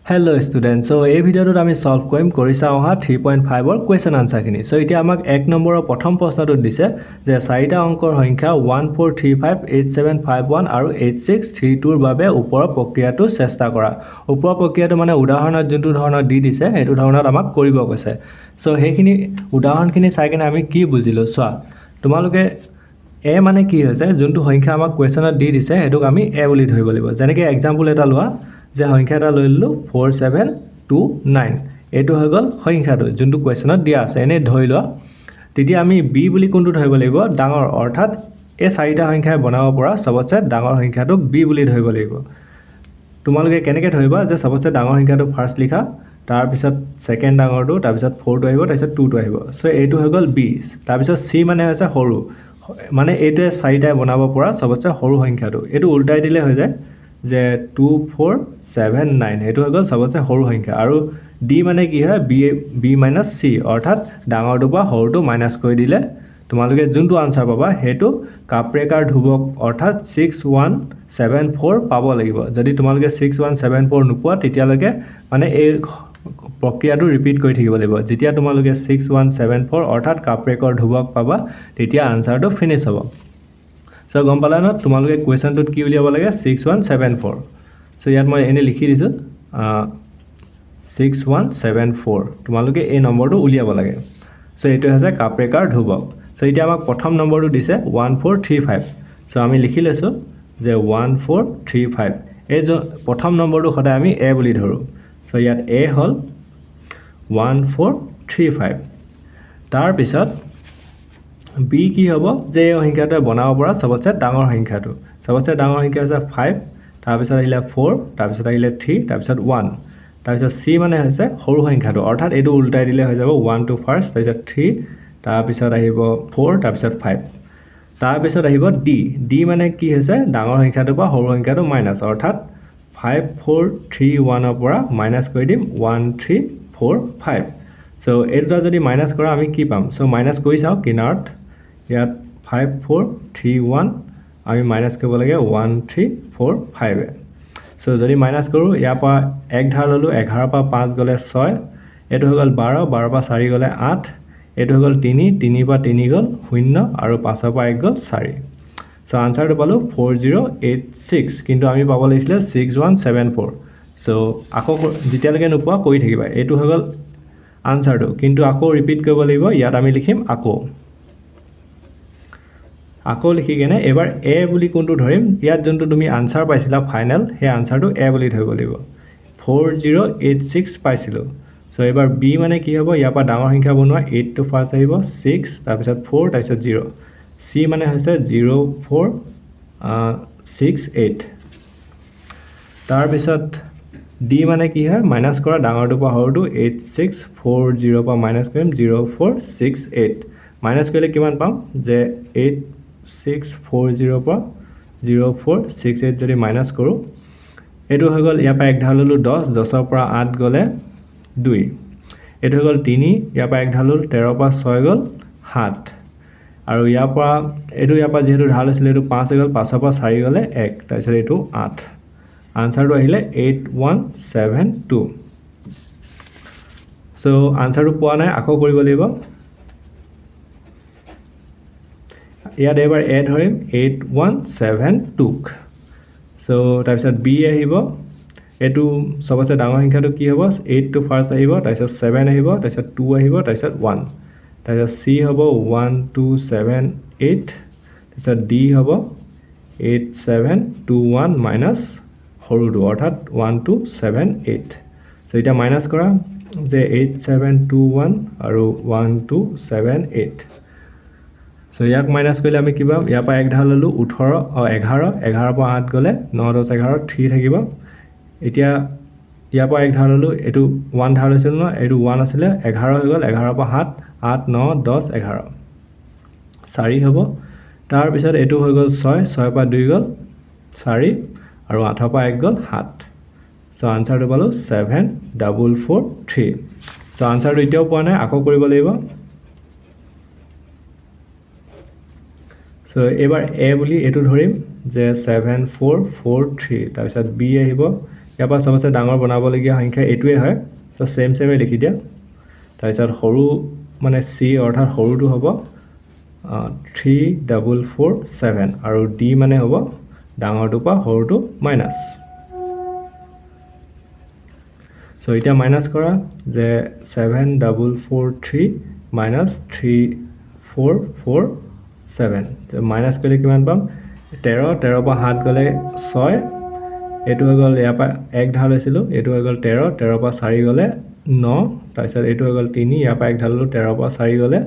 Hello students, so এই ভিডিওটোত আমি solve কৰিম কৰিছা অহা 3.5 ৰ কোৱেশ্চন আনসাৰখিনি। সো এতিয়া আমাক এক নম্বৰৰ প্ৰথম প্ৰশ্নটো দিছে যে চাৰিটা অংকৰ সংখ্যা 14358751 আৰু 8632 ৰ বাবে ওপৰৰ প্ৰক্ৰিয়াটো চেষ্টা কৰা। ওপৰৰ প্ৰক্ৰিয়াটো মানে উদাহৰণত যোনটো ধৰণৰ দি দিছে সেইটো ধৰণত আমাক কৰিব কৈছে। সো সেইখিনি উদাহৰণখিনি চাই কিনে আমি কি বুজিলো চোৱা। তোমালোকে এ মানে কি হৈছে যোনটো সংখ্যা আমাক কোৱেশ্চনত দি দিছে হেতুক আমি এ বুলি ধৰিব লাগিব। যেনেকৈ এক্সাম্পল এটা লোৱা যে সংখ্যা এটা লৈ ললো 4729 এইটো হৈ গল সংখ্যাটো যোনটো কোৱেশ্চনত দিয়া আছে এনে ধৰি লোৱা। তেতিয়া আমি বি বুলি কোনটো ধৰিব লাগিব ডাঙৰ, অৰ্থাৎ এই চাৰিটা সংখ্যাই বনাব পৰা সবতছে ডাঙৰ সংখ্যাটোক বি বুলি ধৰিব লাগিব। তোমালোকে কেনেকৈ ধৰিবা যে সবতছে ডাঙৰ সংখ্যাটো ফাৰ্স্ট লিখা, তাৰ পিছত সেকেন্ড ডাঙৰটো, তাৰ পিছত 4 টো আহিব, তাৰ পিছত 2 টো আহিব। সো এইটো হৈ গল বি। তাৰ পিছত সি মানে হৈছে সৰু, মানে এইটোৱে চাৰিটাই বনাব পৰা সবতছে সৰু সংখ্যাটো। এইটো উল্টাই দিলে হৈ যায় যে 2479 এইটো হৈ গল সবতছে সৰু সংখ্যা। আৰু ডি মানে কি হয় বি মাইনাছ চি, অৰ্থাৎ ডাঙৰটোৰ পৰা সৰুটো মাইনাছ কৰি দিলে তোমালোকে যোনটো আনসাৰ পাবা সেইটো কাপ্ৰেকাৰ ধ্ৰুৱক অৰ্থাৎ 6174 পাব লাগিব। যদি তোমালোকে 6174 নোপোৱা তেতিয়ালৈকে মানে এই প্ৰক্ৰিয়াটো ৰিপিট কৰি থাকিব লাগিব। যেতিয়া তোমালোকে 6174 অৰ্থাৎ কাপ্ৰেকৰ ধ্ৰুৱক পাবা তেতিয়া আনসাৰটো ফিনিশ হ'ব। সো গম পালা ন তোমালোকে কুৱেশ্যনটোত কি উলিয়াব লাগে 6174। সো ইয়াত মই এনে লিখি দিছোঁ 6174 তোমালোকে এই নম্বৰটো উলিয়াব লাগে। সো এইটো হৈছে কাপ্ৰেকাৰ ধ্ৰুৱক। সো এতিয়া আমাক প্ৰথম নম্বৰটো দিছে 1435। সো আমি লিখি লৈছোঁ যে 1435 এই প্ৰথম নম্বৰটো সদায় আমি এ বুলি ধৰোঁ। সো ইয়াত এ হ'ল 1435। তাৰপিছত বি কি হ'ব যে এই সংখ্যাটোৱে বনাব পৰা সবতছে ডাঙৰ সংখ্যাটো। সবতছে ডাঙৰ সংখ্যা হৈছে 5, তাৰপিছত আহিলে 4, তাৰপিছত আহিলে 3, তাৰপিছত 1, তাৰপিছত চি মানে হৈছে সৰু সংখ্যাটো, অৰ্থাৎ এইটো উল্টাই দিলে হৈ যাব 1 টো ফাৰ্স্ট, তাৰপিছত 3, তাৰপিছত আহিব 4, তাৰপিছত 5, তাৰপিছত আহিব ডি। ডি মানে কি হৈছে ডাঙৰ সংখ্যাটোৰ পৰা সৰু সংখ্যাটো মাইনাছ, অৰ্থাৎ 5431 ৰ পৰা মাইনাছ কৰি দিম 1345। সো এই দুটা যদি মাইনাছ কৰা আমি কি পাম? সো মাইনাছ কৰি চাওঁ কিনাৰত। ইয়াত 5431 আমি মাইনাছ কৰিব লাগে 1345। সো যদি মাইনাছ কৰোঁ ইয়াৰ পৰা এক ধাৰ ল'লোঁ, 11 পৰা 5 গ'লে 6, এইটো হৈ গ'ল 12, 12 পৰা 4 গ'লে 8, এইটো হৈ গ'ল 3, 3 পৰা 3 গ'ল 0 আৰু 5 পৰা 1 গ'ল 4। সো আনসাৰটো পালোঁ 4086, কিন্তু আমি পাব লাগিছিলে 6174। সো আকৌ যেতিয়ালৈকে নোপোৱা কৰি থাকিবা। এইটো হৈ গ'ল আনসাৰটো, কিন্তু আকৌ ৰিপিট কৰিব লাগিব। ইয়াত আমি লিখিম আকৌ লিখি কেনে এবাৰ এ বুলি কোনটো ধৰিম, ইয়াত যোনটো তুমি আনসাৰ পাইছিলা ফাইনেল সেই আনসাৰটো এ বুলি ধৰিব লাগিব। 4086 পাইছিলোঁ। সো এবাৰ বি মানে কি হ'ব, ইয়াৰ পৰা ডাঙৰ সংখ্যা বনোৱা 8 টো ফাৰ্স্ট আহিব, 6, তাৰপিছত 4, তাৰপিছত 0। চি মানে হৈছে 0468। তাৰপিছত ডি মানে কি হয় মাইনাছ কৰা ডাঙৰটোৰ পৰা সৰুটো, 8640 পৰা মাইনাছ কৰিম 0468। মাইনাছ কৰিলে কিমান পাম যে 8640 পৰা 0468 যদি মাইনাছ কৰোঁ এইটো হৈ গ'ল ইয়াৰ পৰা এক ধাৰ ল'লোঁ 10, 10 পৰা 8 গ'লে 2, এইটো হৈ গ'ল 3, ইয়াৰ পৰা এক ধাৰ ল'লোঁ 13 পৰা 6 গ'ল 7, আৰু ইয়াৰ পৰা যিহেতু ধাৰ লৈছিলে এইটো 5 হৈ গ'ল, 5 পৰা 4 গ'লে 1, তাৰপিছত এইটো 8। আনসাৰটো আহিলে 8172। সো আনসাৰটো পোৱা নাই, আকৌ কৰিব লাগিব। ইয়াত এবাৰ এ ধৰিম 8172ক। সো তাৰপিছত বি আহিব, এইটো সবতছে ডাঙৰ সংখ্যাটো কি হ'ব 8 টো ফাৰ্স্ট আহিব, তাৰপিছত 7 আহিব, তাৰপিছত 2 আহিব, তাৰপিছত 1, তাৰপিছত চি হ'ব 1278, তাৰপিছত ডি হ'ব 8721 মাইনাছ সৰুটো অৰ্থাৎ 1278। সো এতিয়া মাইনাছ কৰা যে 8721 আৰু 1278। সো ইয়াক মাইনাছ কৰিলে আমি কি পাম, ইয়াৰ পৰা এক ধাৰ ল'লোঁ 11, 11 পৰা 8 গ'লে 9, 10, 11, 3 থাকিব। এতিয়া ইয়াৰ পৰা এক ধাৰ ল'লোঁ, এইটো 1 ধাৰ লৈছিলোঁ ন, এইটো 1 আছিলে, 11 হৈ গ'ল, 11 পৰা 7, 8, 9, 10, 11, 4 হ'ব। তাৰপিছত এইটো হৈ গ'ল 6, 6 পৰা 2 গ'ল 4, আৰু 8 পৰা 1 গ'ল 7। সো আনসাৰটো পালোঁ 7443। সো আনসাৰটো এতিয়াও পোৱা নাই, আকৌ কৰিব লাগিব। সো এইবাৰ এ বুলি এইটো ধৰিম যে 7443, তাৰপিছত বি আহিব ইয়াৰ পৰা চবতছে ডাঙৰ বনাবলগীয়া সংখ্যা এইটোৱে হয় তো সেমে লিখি দিয়া তাৰপিছত সৰু মানে চি অৰ্থাৎ সৰুটো হ'ব 3447 আৰু ডি মানে হ'ব ডাঙৰটো পৰা সৰুটো মাইনাছ সো এতিয়া মাইনাছ কৰা যে 7443 minus 3447 তো মাইনাছ কৰিলে কিমান পাম 13 13 পৰা 7 গ'লে 6 এইটো হৈ গ'ল ইয়াৰ পৰা 1 ঢাল লৈছিলোঁ এইটো হৈ গ'ল 13 13 পৰা 4 গ'লে 9 তাৰপিছত এইটো হৈ গ'ল 3 ইয়াৰ পৰা 1 ঢাল ল'লোঁ 13 পৰা 4 গ'লে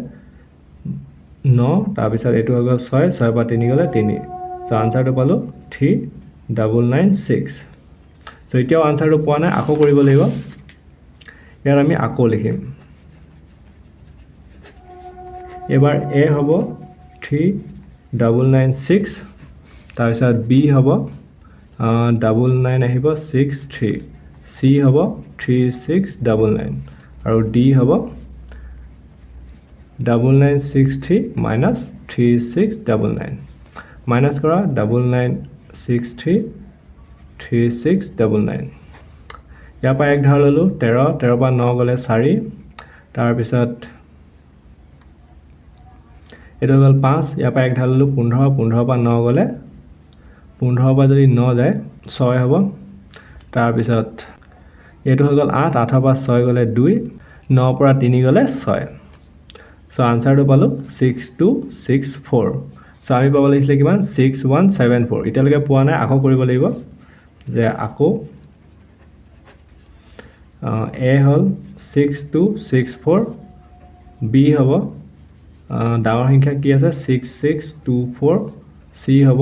9 তাৰপিছত এইটো হৈ গ'ল 6 6 পৰা 3 গ'লে 3 সো আনসাৰটো পালোঁ 3996 সো এতিয়াও আনসাৰটো পোৱা নাই আকৌ কৰিব লাগিব ইয়াত আমি আকৌ লিখিম এবাৰ এ হ'ব 3996 তাৰপিছত বি হ'ব 99 আহিব 63 চি হ'ব 3699 আৰু ডি হ'ব 9963 minus 3699 মাইনাছ কৰা 9963 3699 ইয়াৰ পৰা 1 ধাৰ ল'লোঁ 13 13 পৰা 9 গ'লে 4 তাৰপিছত এইটো হৈ গ'ল 5 ইয়াৰ পৰা 1 ধাৰ ল'লোঁ 15 15 পৰা 9 গ'লে 15 পৰা যদি 9 যায় 6 হ'ব তাৰপিছত এইটো হৈ গ'ল 8 8 পৰা 6 গ'লে 2 9 পৰা 3 গ'লে 6 সো আনসাৰটো পালোঁ 6264 সো আমি পাব লাগিছিলে কিমান 6174 এতিয়ালৈকে পোৱা নাই আকৌ কৰিব লাগিব যে আকৌ এ হ'ল 6264 বি হ'ব ডাঙৰ সংখ্যা কি আছে 6624 চি হ'ব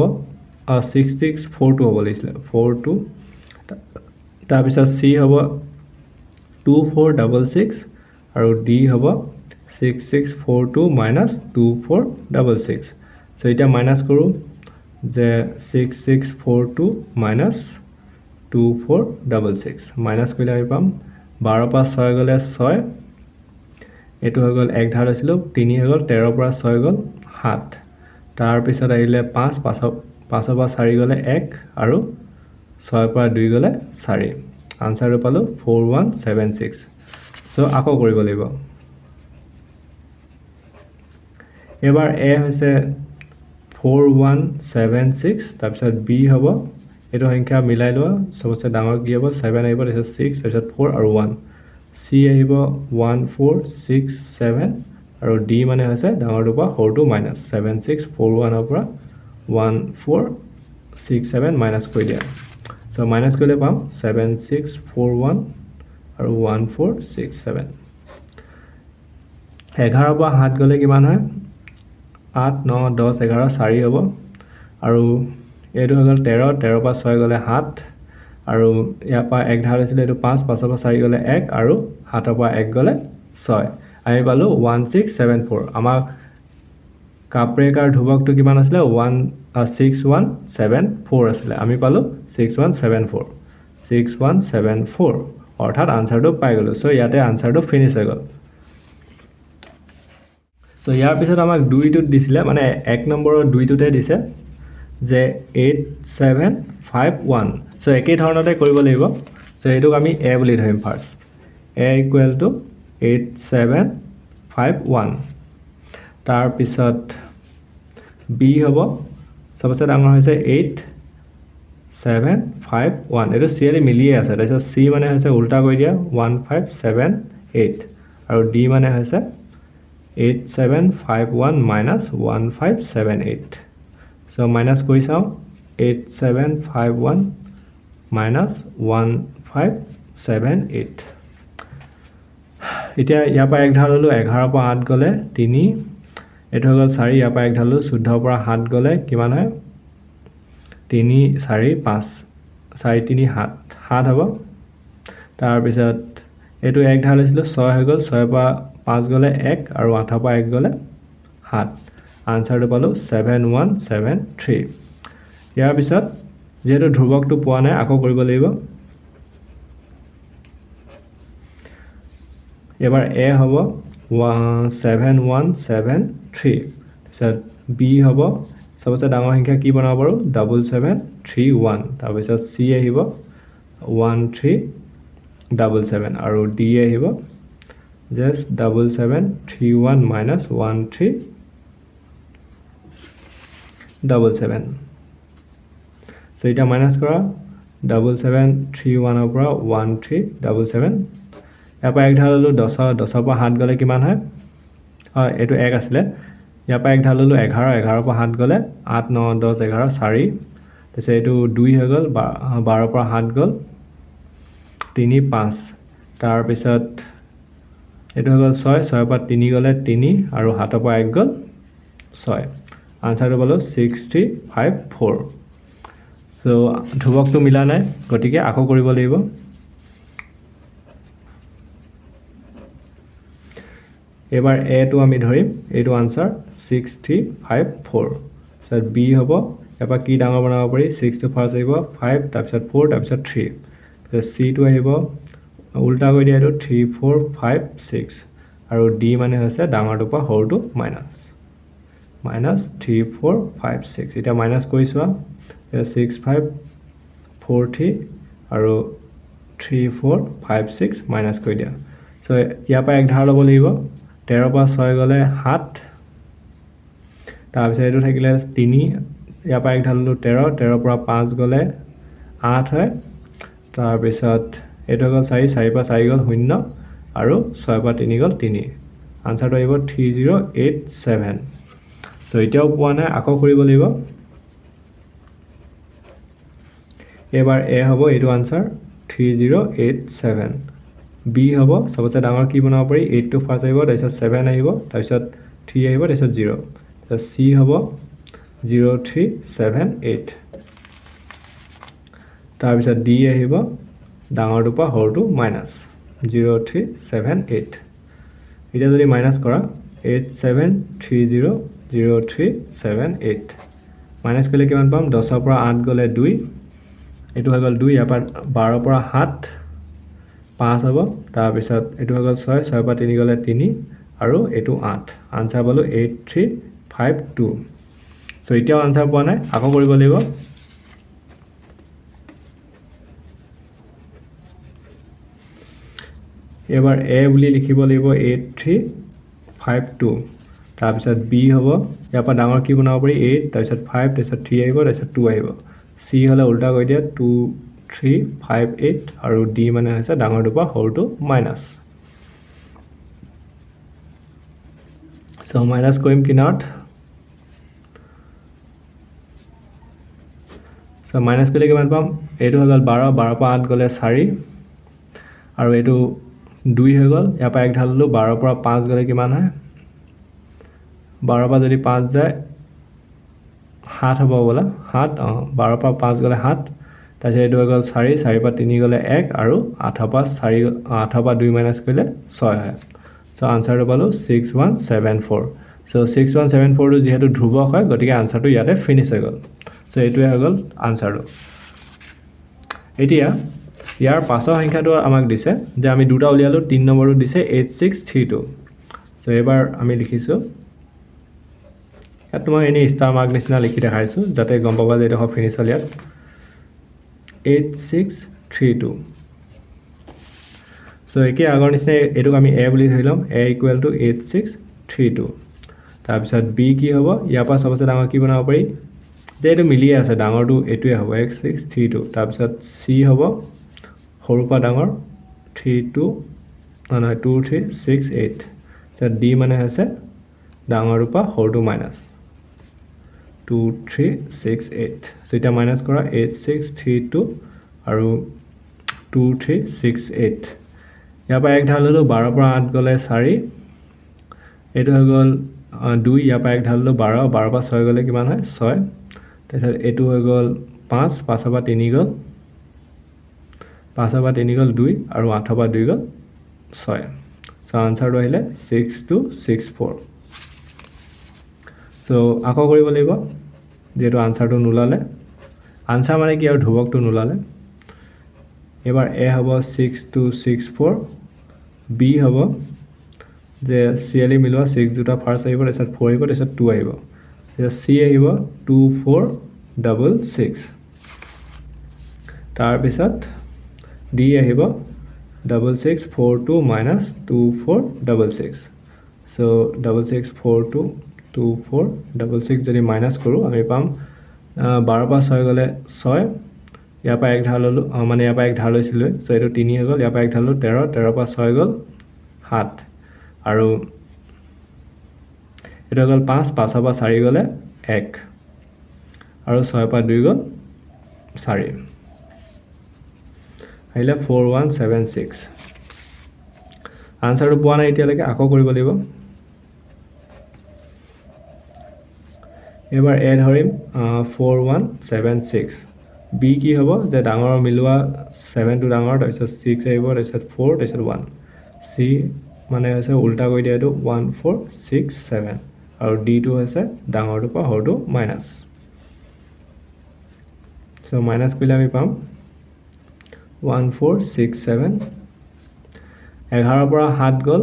6642 হ'ব লাগিছিলে 42 তাৰপিছত চি হ'ব 2466 আৰু ডি হ'ব 6642 minus 2466 সো এতিয়া মাইনাছ কৰোঁ যে 6642 minus 2466 মাইনাছ কৰিলে আমি পাম 12 পৰা 6 গ'লে 6 এইটো হৈ গ'ল 1 ধাৰ লৈছিলোঁ 3 হৈ গ'ল 13 পৰা 6 গ'ল 7 তাৰপিছত আহিলে 5 5 পৰা 4 গ'লে 1 আৰু 6 পৰা 2 গ'লে 4 আনসাৰটো পালোঁ 4176 সো আকৌ কৰিব লাগিব এবাৰ এ হৈছে 4176 তাৰপিছত বি হ'ব এইটো সংখ্যা মিলাই লোৱা সবতছে ডাঙৰ কি হ'ব 7 আহিব তাৰপিছত 6 তাৰপিছত 4 আৰু 1 চি আহিব 1467 আৰু ডি মানে হৈছে ডাঙৰটো পৰা সৰুটো মাইনাছ 7641 ৰ পৰা 1467 মাইনাছ কৰি দিয়া সো মাইনাছ কৰিলে পাম 7641 আৰু 1467 11 পৰা 7 গ'লে কিমান হয় 8 9 10 11 4 হ'ব আৰু এইটো হৈ গ'ল 13 13 পৰা 6 গ'লে 7 আৰু ইয়াৰ পৰা 1 ধাৰ লৈছিলে এইটো 5 5 পৰা 4 গ'লে 1 আৰু 7 পৰা 1 গ'লে 6 আমি পালোঁ 1674 আমাৰ কাপৰেকাৰ ধ্ৰুৱকটো কিমান আছিলে 6174 আছিলে আমি পালোঁ 6174 অৰ্থাৎ আনসাৰটো পাই গ'লোঁ সো ইয়াতে আনসাৰটো ফিনিছ হৈ গ'ল সো ইয়াৰ পিছত আমাক 2টোত দিছিলে মানে 1 নম্বৰৰ 2টোতে দিছে যে 8751 সো একেই ধৰণতে কৰিব লাগিব সো এইটোক আমি এ বুলি ধৰিম ফাৰ্ষ্ট এ ইকুৱেল টু 8751 তাৰপিছত বি হ'ব সবতছে ডাঙৰ হৈছে 8751 এইটো চি এলি মিলিয়ে আছে তাৰপিছত চি মানে হৈছে উল্টা কৰি দিয়া 1578 আৰু ডি মানে হৈছে 8751 minus 1578 so minus কৰি চাওঁ 8751 minus 1578 এতিয়া ইয়াৰ পৰা 1 ধাৰ ল'লোঁ 11 পৰা 8 গ'লে 3 এইটো হৈ গ'ল 4 ইয়াৰ পৰা 1 ধাৰ ল'লোঁ 14 পৰা 7 গ'লে কিমান হয় 3 4 5 4 3 7 7 হ'ব তাৰপিছত এইটো 1 ধাৰ লৈছিলোঁ 6 হৈ গ'ল 6 পৰা 5 গ'লে 1 আৰু 8 পৰা 1 গ'লে 7 আনসাৰটো পালোঁ 7173 ইয়াৰ পিছত যেহেতু ধ্ৰুৱকটো পোৱা নাই আকৌ কৰিব লাগিব এবাৰ এ হ'ব 7173 তাৰপিছত বি হ'ব সবতছে ডাঙৰ সংখ্যা কি বনাব পাৰোঁ 7731 তাৰপিছত চি আহিব 1377 আৰু D আহিব just 7731 minus 1377 so এটা মাইনাস কৰা 7731 পৰা 1377 ইয়াৰ পৰা 1 ঢাল ললো 10 পৰা 7 গলে কিমান হয় হয় এটো 1 আছিল ইয়াৰ পৰা 1 ঢাল ললো 11 11 পৰা 7 গলে 8 9 10 11 4 তাছে এটো 2 হৈ গল 12 পৰা 7 গল 3 5 তাৰ পিছত এটো হৈ গল 6 6 পৰা 3 গলে 3 আৰু 7 পৰা 1 গল 6 আনসাৰটো পালো 6354 সো ধ্ৰুৱকটো মিলা নাই গতিকে আকৌ কৰিব লাগিব এবাৰ a টো আমি ধৰিম এইটো আনসাৰ 6354 সো b হ'ব এবাৰ কি ডাঙৰ বনাব পাৰি 6 টো ফাৰ্স্ট আহিব 5 তাৰ পিছত 4 তাৰ পিছত 3 সো c টো আহিব উল্টা কৰি দিয়া এটো 3 4 5 6 আৰু d মানে হৈছে ডাঙৰটো পৰা সৰুটো মাইনাস 3 4 5 6 এটা মাইনাস কৰিছোৱা 6 5 4 3 আৰু 3 4 5 6 মাইনাস কৰি দিয়া সো ইয়াৰ পৰা 1 ধাৰ ল'ব লাগিব 13 পৰা 6 গলে 7 তাৰ পিছত এটো থাকিলে 3 ইয়াৰ পৰা 1 ধাৰ ললো 13 13 পৰা 5 গলে 8 হয় তাৰ পিছত এটো গল 4 4 পৰা 4 গল 0 আৰু 6 পৰা 3 গল 3 আনসাৰটো আহিব 3087 সো এতিয়াও পোৱা নাই আকৌ কৰিব লাগিব এবাৰ a হ'ব এটো আনসাৰ 3087 b হ'ব সবচে ডাঙৰ কি বনাব পাৰি 8 টো ফাৰ্স্ট আহিব তাৰপিছত 7 আহিব তাৰপিছত 3 আহিব তাৰপিছত 0 তো c হ'ব 0378 তাৰপিছত d আহিব ডাঙৰটো পৰা সৰুটো মাইনাস 0378 এটা যদি মাইনাস কৰা 87300378 মাইনাস কৰিলে কিমান পাম 10 পৰা 8 গলে 2 এটো হৈ গল 2 ইয়াৰ পৰা 12 পৰা 7 5 হ'ব তাৰ পিছত এটো হৈ গল 6 6 পৰা 3 গলে 3 আৰু এটো 8 আনসাৰ পালো 8352 সো এতিয়াও আনসাৰ পোৱা নাই আকৌ কৰিব লাগিব এবাৰ a বুলি লিখিব লাগিব 8352 তাৰ পিছত b হ'ব ইয়াৰ পৰা ডাঙৰ কি বনাব পাৰি 8 তাৰ পিছত 5 তাৰ পিছত 3 আহিব তাৰ পিছত 2 আহিব c হলে উল্টা কৰি দিয়া 2358 আৰু d মানে হৈছে ডাঙৰটো পৰা সৰুটো মাইনাস সো মাইনাস কৰিম কিনাৰত সো মাইনাস কৰিলে কিমান পাম এটো হৈ গল 12 12 পৰা 8 গলে 4 আৰু এটো 2 হৈ গল ইয়াৰ পৰা 1 ঢাল ললো 12 পৰা 5 গলে কিমান হয় 12 পৰা যদি 5 যায় 7 হ'ব বলা 7 12 পৰা 5 গলে 7 তাৰপিছত এটো হৈ গল 4 4 পৰা 3 গলে 1 আৰু 8 পৰা 2 মাইনাস কৰিলে 6 হয় সো আনসাৰটো পালো 6174 সো 6174 টো যেহেতু ধ্ৰুৱক হয় গতিকে আনসাৰটো ইয়াতে ফিনিশ হৈ গল সো এটোৱে হৈ গল আনসাৰটো এতিয়া ইয়াৰ পাছৰ সংখ্যাটো আমাক দিছে যে আমি দুটা উলিয়ালো 3 নম্বৰটো দিছে 8632 সো এবাৰ আমি লিখিছো ইয়াত মই এনে ষ্টাৰ মাৰ্ক নিচিনা লিখি দেখাইছো যাতে গম পাবা যে এটা ফিনিশ হল ইয়াত 8632 সো একে আগৰ নিচিনা এটোক আমি a বুলি ধৰি লম a = 8632 তাৰ পিছত b কি হ'ব ইয়াৰ পৰা সবচে ডাঙৰ কি বনাব পাৰি যে এটো মিলিয়ে আছে ডাঙৰটো এটোৱে হ'ব 8632 তাৰ পিছত c হ'ব সৰু পৰা ডাঙৰ 2368 সো d মানে হৈছে ডাঙৰটো পৰা সৰুটো মাইনাস 2368 সো এটা মাইনাস কৰা 8632 আৰু 2368 ইয়াৰ পৰা 1 ঢাল ললো 12 পৰা 8 গলে 4 এটো হৈ গল 2 ইয়াৰ পৰা 1 ঢাল ললো 12 12 পৰা 6 গলে কিমান হয় 6 তাৰপিছত এটো হৈ গল 5 5 পৰা 3 গল 5 পৰা 3 গল 2 আৰু 8 পৰা 2 গল 6 সো আনসাৰটো আহিলে 6264 সো আকৌ কৰিব লাগিব যেটো আনসাৰটো নুলালে আনসাৰ মানে কি আৰু ধ্ৰুৱকটো নুলালে এবাৰ a হ'ব 6264 b হ'ব যে CLE মিলোৱা 6 দুটা ফাৰ্স্ট আহিব তাৰপিছত 4 আহিব তাৰপিছত 2 আহিব তাৰপিছত c আহিব 2466 তাৰ পিছত ডি আহিব 6642 minus 2466 so 6642 2466 যদি মাইনাস কৰোঁ আমি পাম 12 পৰা 6 গ'লে 6 ইয়াৰ পৰা 1 ধাৰ ললো মানে ইয়াৰ পৰা 1 ধাৰ লৈছিলোঁ সো এটো 3 হৈ গ'ল ইয়াৰ পৰা 1 ধাৰ ললো 13 13 পৰা 6 গ'ল 7 আৰু এটো গ'ল 5 5 পৰা 4 গ'লে 1 আৰু 6 পৰা 2 গ'ল 4 আহিলে 4176 আনসাৰটো পোৱা নাই এতিয়ালৈকে আকৌ কৰিব লাগিব এবাৰ এ ধৰিম 4176 বি কি হ'ব যে ডাঙৰ মিলোৱা 7 টো ডাঙৰ তাৰপিছত 6 আহিব তাৰপিছত 4 তাৰপিছত 1 সি মানে হৈছে উল্টা কৰি দিয়া এটো 1467 আৰু ডি টো হৈছে ডাঙৰটো পৰা সৰুটো মাইনাস সো মাইনাস কৰিলে আমি পাম 1467 11 পৰা 7 গ'ল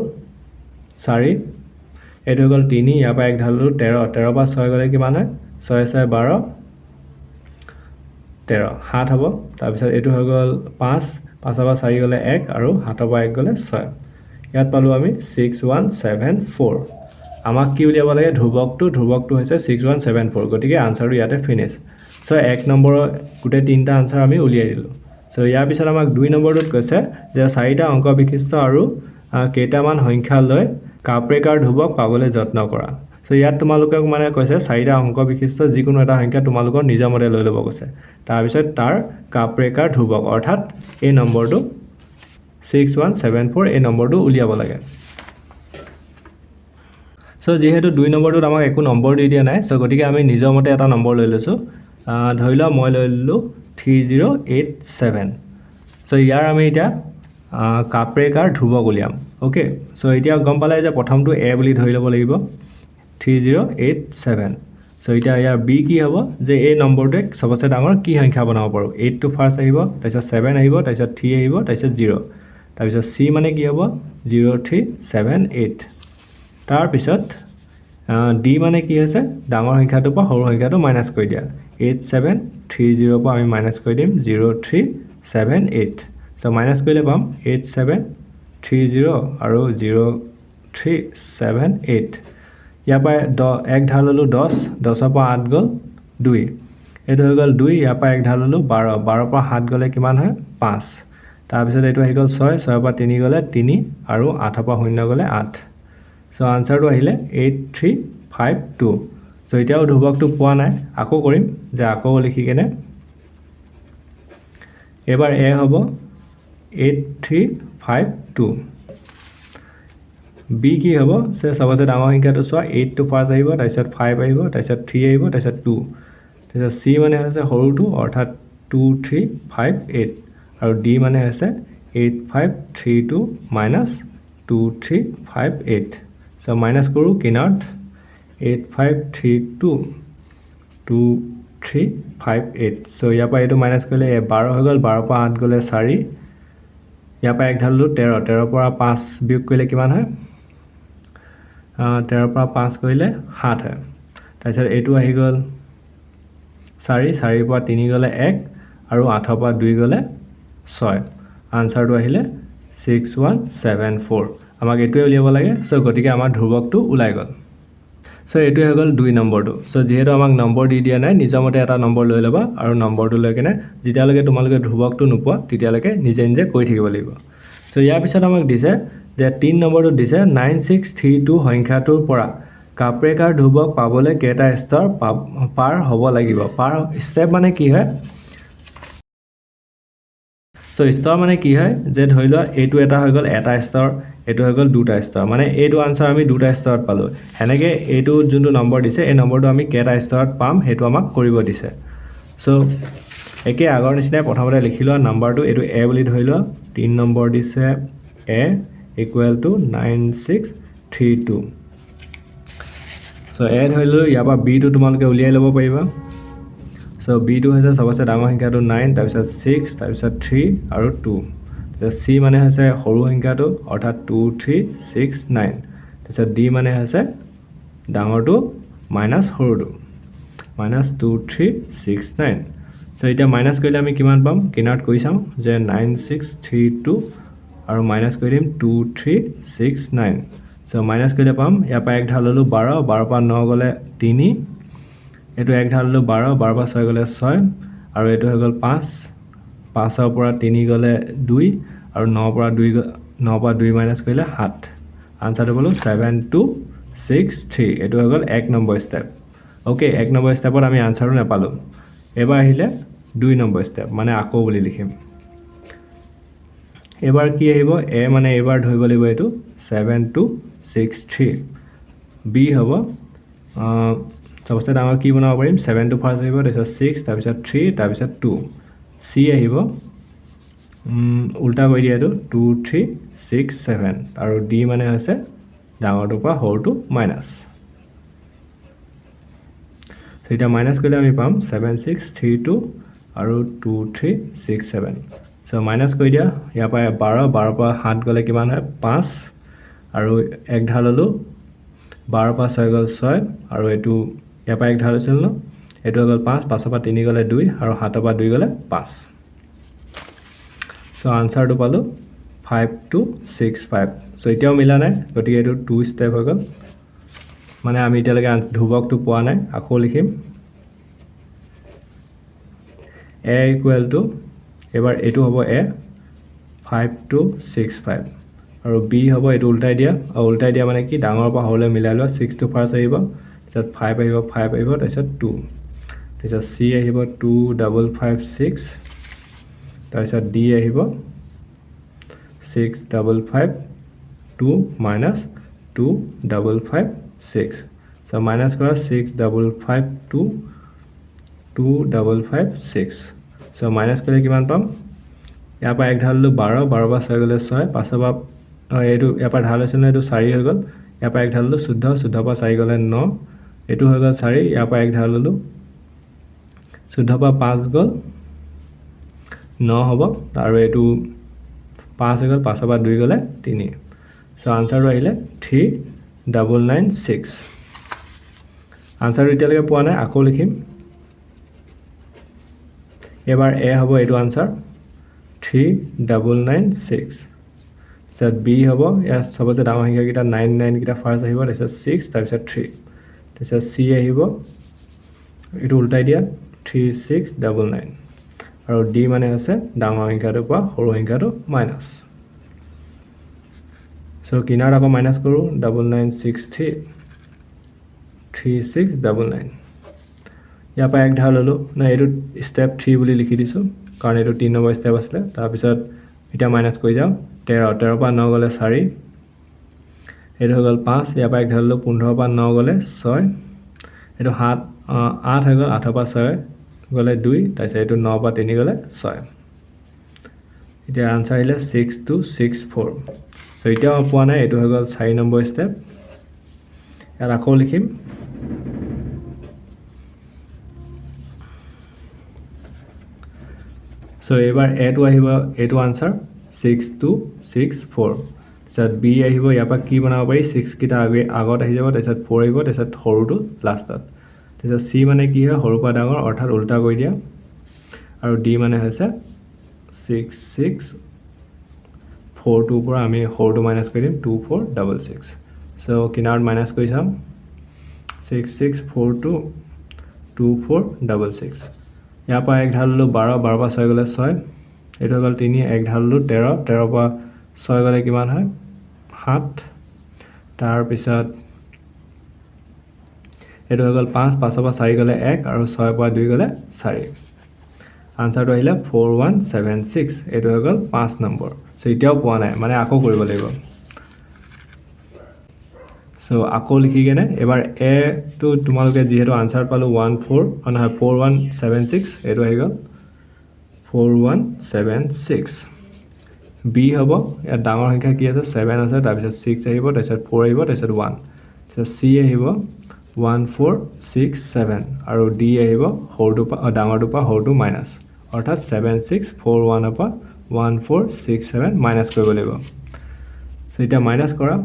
4 এটো গ'ল 3 ইয়াৰ পৰা 1 ধাৰলো 13 13 পৰা 6 গ'লে কিমান হয় 6 6 12 13 7 হ'ব তাৰ পিছত এটো হৈ গ'ল 5 5 পৰা 4 গ'লে 1 আৰু 7 পৰা 1 গ'লে 6 ইয়াত পালো আমি 6174 আমাক কি উলিয়াব লাগে ধ্ৰুবকটো হৈছে 6174 গতিকে আনসাৰটো ইয়াতে ফিনিশ সো 1 নম্বৰ গুটে তিনটা আনসাৰ আমি উলিয়াই দিলো সো ইয়াৰ পিছত আমাক 2 নম্বৰটোত কৈছে যে 4টা অংক বিশিষ্ট আৰু কেইটামান সংখ্যা লৈ কাপৰেকাৰ ধ্ৰুবক পাবলৈ যত্ন কৰা সো ইয়াত তোমালোকক মানে কৈছে 4টা অংক বিশিষ্ট যিকোনো এটা সংখ্যা তোমালোকৰ নিজৰ মতে লৈ ল'ব কৈছে তাৰ পিছত তাৰ কাপৰেকাৰ ধ্ৰুবক অৰ্থাৎ এই নম্বৰটো 6174 এই নম্বৰটো উলিয়াব লাগে সো যেহেতু 2 নম্বৰটোত আমাক একো নম্বৰ দি দিয়া নাই সো গতিকে আমি নিজৰ মতে এটা নম্বৰ লৈ লৈছো ধৰি লোৱা মই লৈ ললো 3087 সো ইয়াৰ আমি এটা কাপৰেকাৰ ধ্ৰুবক উলিয়াম ওকে সো এতিয়া গম পালে যে প্ৰথমটো এ বুলি ধৰি ল'ব লাগিব 3087 সো এতিয়া ইয়াৰ বি কি হ'ব যে এই নম্বৰটো সবচে ডাঙৰ কি সংখ্যা বনাব পাৰো 8 টো ফাৰ্স্ট আহিব তাৰপিছত 7 আহিব তাৰপিছত 3 আহিব তাৰপিছত 0 তাৰপিছত সি মানে কি হ'ব 0378 তাৰ পিছত ডি মানে কি আছে ডাঙৰ সংখ্যাটোৰ পৰা সৰু সংখ্যাটো মাইনাস কৰি দিয়া 8730 পৰা আমি মাইনাস কৰি দিম 0378 সো মাইনাস কৰিলে পাম 8730 আৰু 0378 ইয়াৰ পৰা 1 ধাৰ ললো 10 10 পৰা 8 গ'ল 2 এটো হৈ গ'ল 2 ইয়াৰ পৰা 1 ধাৰ ললো 12 12 পৰা 7 গ'লে কিমান হয় 5 তাৰ পিছত এটো আহি গ'ল 6 6 পৰা 3 গ'লে 3 আৰু 8 পৰা 0 গ'লে 8 সো আনসাৰটো আহিলে 8352 সো এতিয়াও ধ্ৰুবকটো পোৱা নাই আকৌ কৰিম যে আকৌ লিখি কেনে এবাৰ এ হ'ব 8352 বি কি হ'ব সে সবচে ডাঙৰ সংখ্যাটো চোৱা 8 টো ফাৰ্স্ট আহিব তাৰপিছত 5 আহিব তাৰপিছত 3 আহিব তাৰপিছত 2 তাৰপিছত সি মানে হৈছে সৰুটো অৰ্থাৎ 2358 আৰু ডি মানে হৈছে 8532 minus 2358 সো মাইনাস কৰোঁ কিনাৰত 8532 2358 সো ইয়াৰ পৰা এটো মাইনাস কৰিলে 12 হৈ গ'ল 12 পৰা 8 গ'লে 4 ইয়াৰ পৰা 1 ধাৰলো 13 13 পৰা 5 বিয়োগ কৰিলে কিমান হয় 13 পৰা 5 কৰিলে 7 হয় তাৰপিছত এটো আহি গ'ল 4 4 পৰা 3 গ'লে 1 আৰু 8 পৰা 2 গ'লে 6 আনসাৰটো আহিলে 6174 আমাক এটোৱে উলিয়াব লাগে সো গতিকে আমাৰ ধ্ৰুবকটো ওলাই গ'ল সো এটোৱে হৈ গ'ল 2 নম্বৰটো সো যেহেতু আমাক নম্বৰ দি দিয়া নাই নিজৰ মতে এটা নম্বৰ লৈ ল'বা আৰু নম্বৰটো লৈ কেনে যেতিয়ালৈকে তোমালোকে ধ্ৰুবকটো নোপোৱা তেতিয়ালৈকে নিজে নিজে কৰি থাকিব লাগিব সো ইয়াৰ পিছত আমাক দিছে যে 3 নম্বৰটো দিছে 9632 সংখ্যাটোৰ পৰা কাপৰেকাৰ ধ্ৰুবক পাবলৈ কেইটা স্তৰ পাৰ হ'ব লাগিব পাৰ স্টেপ মানে কি হয় সো স্তৰ মানে কি হয় যে ধৰি লোৱা এটো এটা হৈ গ'ল এটা স্তৰ এটো হৈ গ'ল দুটা স্তৰ মানে এইটো আনসাৰ আমি দুটা স্তৰত পালো হেনেকে এইটো যোনটো নম্বৰ দিছে এই নম্বৰটো আমি কেইটা স্তৰত পাম হেতু আমাক কৰিব দিছে সো একে আগৰ নিচিনা প্ৰথমতে লিখি লোৱা নম্বৰটো এটো এ বুলি ধৰি লোৱা 3 নম্বৰ দিছে এ ইকুৱেল টু 9632 সো এ ধৰি ললো ইয়াৰ পৰা বি টো তোমালোকে উলিয়াই ল'ব পাৰিবা সো বি টো হৈছে সবচে ডাঙৰ সংখ্যাটো 9 তাৰপিছত 6 তাৰপিছত 3 আৰু 2 সি মানে হৈছে সৰু সংখ্যাটো অৰ্থাৎ 2369 তাৰপিছত ডি মানে হৈছে ডাঙৰটো মাইনাস সৰুটো -2369 সো এতিয়া মাইনাছ কৰিলে আমি কিমান পাম কিনাৰত কৰি চাওঁ যে 9632 আৰু মাইনাছ কৰি দিম 2369 সো মাইনাছ কৰিলে পাম ইয়াৰ পৰা এক ধাৰ ললো 12 12 পৰা 9 গলে 3 এটো এক ধাৰ ললো 12 12 পৰা 6 গলে 6 আৰু এটো হৈ গল 5 5 ৰ পৰা 3 গলে 2 আৰু 9 পৰা 2 মাইনাছ কৰিলে 7 আনসাৰটো পালো 7263 এটো হৈ গল 1 নম্বৰ স্টেপ ওকে 1 নম্বৰ স্টেপত আমি আনসাৰটো নাপালো এবাৰ আহিলে 2 নম্বৰ স্টেপ মানে আকৌ বুলি লিখিম এবাৰ কি আহিব এ মানে এবাৰ ধৰিব লাগিব এটো 7263 বি হ'ব सबसे डाঙৰ কি বনাব পাৰিম 7 টো ফাৰ্স্ট আহিব তাৰপিছত 6 তাৰপিছত 3 তাৰপিছত 2 সি আহিব উল্টা কৰি দিয়াটো 2 3 6 7 আৰু ডি মানে হৈছে ডাঙৰটো পৰা সৰুটো মাইনাস সেটা মাইনাস কৰিলে আমি পাম 7632 আৰু 2367 সো মাইনাস কৰি দিয়া ইয়াৰ পৰা 12 12 পৰা 7 গলে কিমান হয় 5 আৰু এক ধাৰ ললো 12 পৰা 6 গল 6 আৰু এটো ইয়াৰ পৰা এক ধাৰ আছিল ন এটো গল 5 5 পৰা 3 গলে 2 আৰু 7 পৰা 2 গলে 5 সো আনসাৰটো পালো 5265 সো এতিয়াও মিলা নাই গতিকে এটো 2 স্টেপ হৈ গল মানে আমি এতিয়ালৈকে ধ্ৰুবকটো পোৱা নাই আকৌ লিখিম a equal to এবাৰ এটো হ'ব a 5265 আৰু b হ'ব এটো উল্টাই দিয়া আৰু উল্টাই দিয়া মানে কি ডাঙৰ পৰা হলে মিলাই লোৱা 6 টো ফাৰ্স্ট আহিব তাৰপিছত 5 আহিব তাৰপিছত 2 তাৰপিছত c আহিব 2556 তাৰপিছত d আহিব 655 2 minus 2556 so minus কৰা 6552 2556 so minus কৰিলে কিমান পাম ইয়াৰ পৰা এক ধাৰ ললো 12 12 পৰা 6 গলে 6 5 পৰা এটো ইয়াৰ পৰা ধাৰ লৈছিল এটো 4 হৈ গল ইয়াৰ পৰা এক ধাৰ ললো 14 14 পৰা 4 গলে 9 এটো হৈ গল 4 ইয়াৰ পৰা এক ধাৰ ললো 14 পৰা 5 গল 9 হ'ব আৰু এটো 5 হৈ গল 5 পৰা 2 গলে 3 সো আনসাৰটো আহিলে 3996 আনসাৰটো এতিয়ালৈকে পোৱা নাই আকৌ লিখিম এবাৰ এ হ'ব এটো আনসাৰ 3996 সত বি হ'ব ইয়াৰ সবচে ডাঙৰ সংখ্যা কিটা 99 কিটা ফাৰ্স্ট আহিব তাৰপিছত 6 তাৰপিছত 3 তাৰপিছত সি আহিব এটো উল্টাই দিয়া 3699 আৰু ডি মানে আছে ডাঙৰ সংখ্যাটো পৰা সৰু সংখ্যাটো মাইনাস সো কিনাৰত আকৌ মাইনাস কৰো 9963 3699 ইয়াৰ পৰা এক ধাৰ ললো না এটো স্টেপ 3 বুলি লিখি দিছো কাৰণ এটো 3 নম্বৰ স্টেপ আছিল তাৰ পিছত এটা মাইনাস কৰি যাও 13 13 পৰা 9 গলে 4 এটো হৈ গল 5 ইয়াৰ পৰা এক ধাৰ ললো 15 পৰা 9 গলে 6 এটো 7 8 হৈ গল 8 পৰা 6 গলে 2 তাৰপিছত এটো 9 পৰা 3 গলে 6 এতিয়া আনসাৰ আহিলে 6264 সো এতিয়া পোৱা নাই এটো হৈ গল 4 নম্বৰ স্টেপ ইয়াত আকৌ লিখিম সো এবাৰ a টো আহিব এটো আনসাৰ 6264 সত b আহিব ইয়াৰ পৰা কি বনাব পাৰি 6 কিটা আগত আহি যাব তাৰপিছত 4 আহিব তাৰপিছত সৰুটো লাষ্টত তাৰপিছত c মানে কি হয় সৰু পৰা ডাঙৰ অৰ্থাৎ উল্টা কৰি দিয়া আৰু d মানে হৈছে 6642 পৰা আমি সৰুটো মাইনাস কৰি দিম 2466 সো কিনাৰত মাইনাস কৰি চাম 6642 2466 ইয়াৰ পৰা এক ধাৰ ললো 12 12 পৰা 6 গলে 6 এটো গল 3 এক ধাৰ ললো 13 13 পৰা 6 গলে কিমান হয় 7 তাৰ পিছত এটো হৈ গল 5 5 পৰা 4 গলে 1 আৰু 6 পৰা 2 গলে 4 আনসাৰটো আহিলে 4176 এটো হৈ গল 5 নম্বৰ সো এতিয়াও পোৱা নাই মানে আকৌ কৰিব লাগিব সো আকৌ লিখি কেনে এবাৰ এ টো তোমালোকে যেহেতু আনসাৰ পালো 4176 এটো আহি গল 4176 বি হ'ব ইয়াত ডাঙৰ সংখ্যা কি আছে 7 আছে তাৰপিছত 6 আহিব তাৰপিছত 4 আহিব তাৰপিছত 1 তাৰপিছত সি আহিব 1467 আৰু ডি আহিব সৰুটো ডাঙৰটো পৰা সৰুটো মাইনাস অৰ্থাৎ 7641 পৰা 1467 মাইনাস কৰিব লাগিব সো এটা মাইনাস কৰা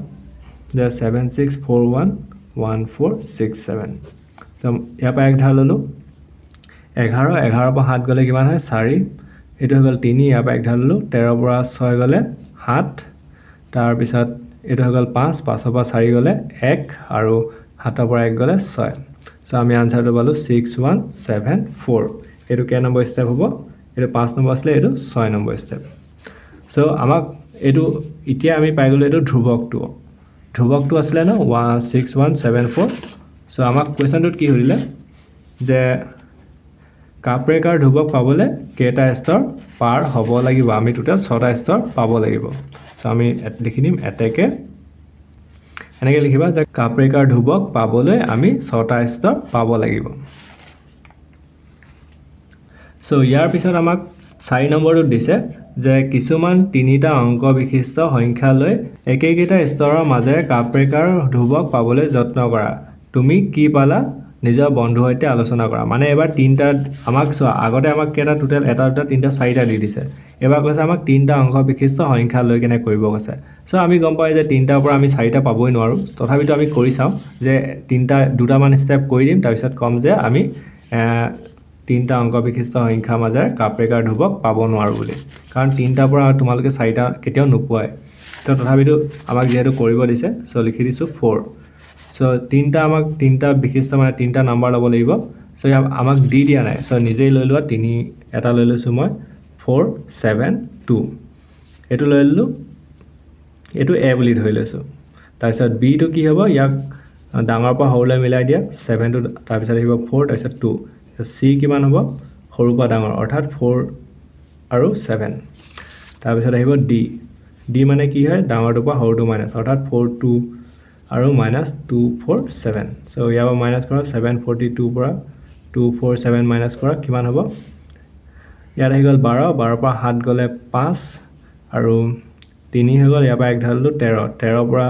যে 7641 1467 সো ইয়াৰ পৰা এক ধাৰ ললো 11 11 পৰা 7 গ'লে কিমান হয় 4 এইটো হৈ গ'ল 3 ইয়াৰ পৰা 1 ঢাল ল'লোঁ 13 পৰা 6 গ'লে 7 তাৰপিছত এইটো হৈ গ'ল 5 5 পৰা 4 গ'লে 1 আৰু 7 পৰা 1 গ'লে 6 সো আমি আনসাৰটো পালোঁ 6174 এইটো কে নম্বৰ ষ্টেপ হ'ব এইটো 5 নম্বৰ আছিলে এইটো 6 নম্বৰ ষ্টেপ সো আমাক এইটো এতিয়া আমি পাই গ'লো এইটো ধ্ৰুৱকটো আছিলে ন 6174 সো আমাক কোৱেশ্চনটোত কি সুধিলে যে কাপৰেকাৰ ধ্ৰুৱক পাবলৈ কেইটা স্তৰ পাৰ হ'ব লাগিব আমি টোটেল 6টা স্তৰ পাব লাগিব সো আমি লিখি দিম এতেকে এনেকৈ লিখিবা যে কাপৰেকাৰ ধ্ৰুৱক পাবলৈ আমি 6টা স্তৰ পাব লাগিব সো ইয়াৰ পিছত আমাক 4 নম্বৰটোত দিছে যে কিছুমান 3টা অংক বিশিষ্ট সংখ্যা লৈ একেইটা স্তৰৰ মাজেৰে কাপৰেকাৰ ধ্ৰুৱক পাবলৈ যত্ন কৰা তুমি কি পালা নিজৰ বন্ধুৰ সৈতে আলোচনা কৰা মানে এবাৰ 3টা আমাক চোৱা আগতে আমাক কেইটা টোটেল এটা দুটা 3টা 4টা দি দিছে এবাৰ কৈছে আমাক 3টা অংক বিশিষ্ট সংখ্যা লৈ কেনে কৰিব কৈছে সো আমি গম পাই যে 3টাৰ পৰা আমি 4টা পাবই নোৱাৰো তথাপিতো আমি কৰি চাম যে 3টা দুটামান ষ্টেপ কৰি দিম তাৰ পিছত কম যে আমি 3টা অংক বিশিষ্ট সংখ্যা মাজেৰে কাপৰেকাৰ ধ্ৰুৱক পাব নোৱাৰো বুলি কাৰণ 3টাৰ পৰা তোমালোকে 4টা কেতিয়াও নোপোৱাই তো তথাপিতো আমাক যেহেতু কৰিব দিছে সো লিখি দিছো 4 সো 3টা আমাক 3টা বিশিষ্ট মানে 3টা নাম্বাৰ ল'ব লাগিব সো আমাক দি দিয়া নাই সো নিজেই লৈ লোৱা 3 এটা লৈ লৈছো মই 4 7 2 এটো লৈ ললো এটো a বুলি ধৰি লৈছো তাৰ পিছত b টো কি হ'ব ইয়াক ডাঙৰ পৰা সৰুলৈ মিলাই দিয়া 7 টো তাৰ পিছত আহিব 4 তাৰ পিছত 2 c কিমান হ'ব সৰু পৰা ডাঙৰ অৰ্থাৎ 4 আৰু 7 তাৰ পিছত আহিব d মানে কি হয় ডাঙৰটো পৰা সৰুটো মাইনাস অৰ্থাৎ 4 2 আৰু minus 2 4 7 সো ইয়াৰ পৰা মাইনাস কৰা 742 পৰা 2 4 7 মাইনাস কৰা কিমান হ'ব ইয়াত আহি গ'ল 12 12 পৰা 7 গ'লে 5 আৰু 3 হৈ গ'ল ইয়াৰ পৰা 1 ঢাললো 13 13 পৰা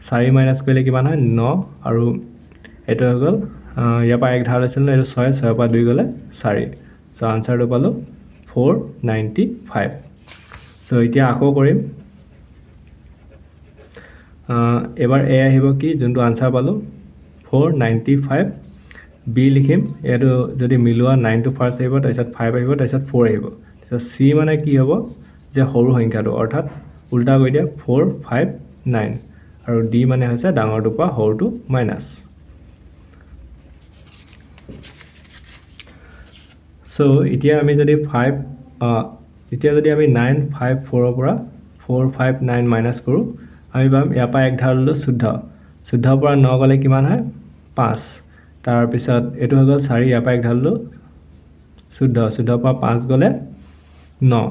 4 মাইনাস কৰিলে কিমান হয় 9 আৰু এটো হৈ গ'ল ইয়াৰ পৰা 1 ঢাল আছিল এটো 6 6 পৰা 2 গ'লে 4 সো আনসাৰটো পালো 495 সো এতিয়া আকৌ কৰিম এবাৰ a আহিব কি যোনটো আনসাৰ পালো 495 b লিখিম এটো যদি মিলোৱা 9 টো ফাৰ্স্ট আহিব তাৰপিছত 5 আহিব তাৰপিছত 4 আহিব তাৰপিছত c মানে কি হ'ব যে সৰু সংখ্যাটো অৰ্থাৎ উল্টা কৰি দিয়া 459 আৰু d মানে হৈছে ডাঙৰটো পৰা সৰুটো মাইনাস সো এতিয়া আমি যদি 5 এতিয়া যদি আমি 954 ৰ পৰা 459 মাইনাস কৰো আমি পাম ইয়াৰ পৰা 1 ঢাল ললো 14 পৰা 9 গ'লে কিমান হয় 5 তাৰ পিছত এটো হৈ গ'ল 4 ইয়াৰ পৰা 1 ঢাল ললো 14 পৰা 5 গ'লে 9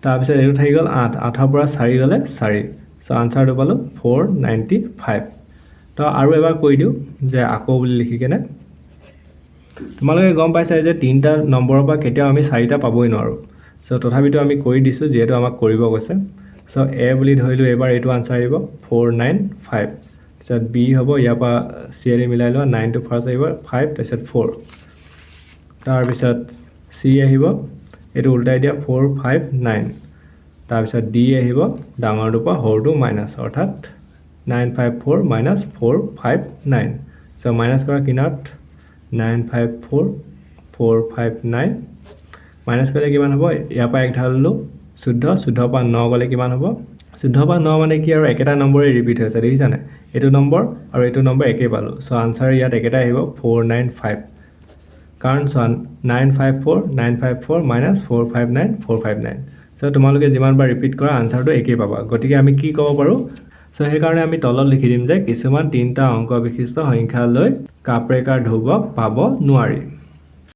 তাৰ পিছত এটো থাকি গ'ল 8 8 পৰা 4 গ'লে 4 সো আনসাৰটো পালো 495 তো আৰু এবাৰ কৈ দিও যে আকৌ বুলি লিখি কেনে তোমালোকে গম পাইছা যে 3টা নম্বৰৰ পৰা কেতিয়াও আমি 4টা পাবই নোৱাৰো সো তথাপিতো আমি কৰি দিছো যেহেতু আমাক কৰিব কৈছে সো a বুলি ধৰিলো এবাৰ এটো আনসাৰ আহিব 495 তাৰপিছত b হ'ব ইয়াৰ পৰা c এ মিলাই লোৱা 9 টো ফাৰ্স্ট আহিব 5 তাৰপিছত 4 তাৰ পিছত c আহিব এটো উল্টাই দিয়া 459 তাৰ পিছত d আহিব ডাঙৰটো পৰা সৰুটো মাইনাস অৰ্থাৎ 954 minus 459 সো মাইনাস কৰা কিনাৰত 954 459 মাইনাস কৰিলে কিমান হ'ব ইয়াৰ পৰা 1 ঢাললো 14 পৰা 9 গ'লে কিমান হ'ব 14 পৰা 9 মানে কি আৰু একেটা নম্বৰে ৰিপিট হৈছে দেখিছা না এটো নম্বৰ আৰু এটো নম্বৰ একে পালো সো আনসাৰ ইয়াত একেটা আহিব 495 কাৰণ 954 minus 459 459 সো তোমালোকে যিমানবাৰ ৰিপিট কৰা আনসাৰটো একে পাবা গতিকে আমি কি ক'ব পাৰো সো সেই কাৰণে আমি তলত লিখি দিম যে কিছুমান 3টা অংক বিশিষ্ট সংখ্যা লৈ কাপৰেকাৰ ধ্ৰুৱক পাব নোৱাৰি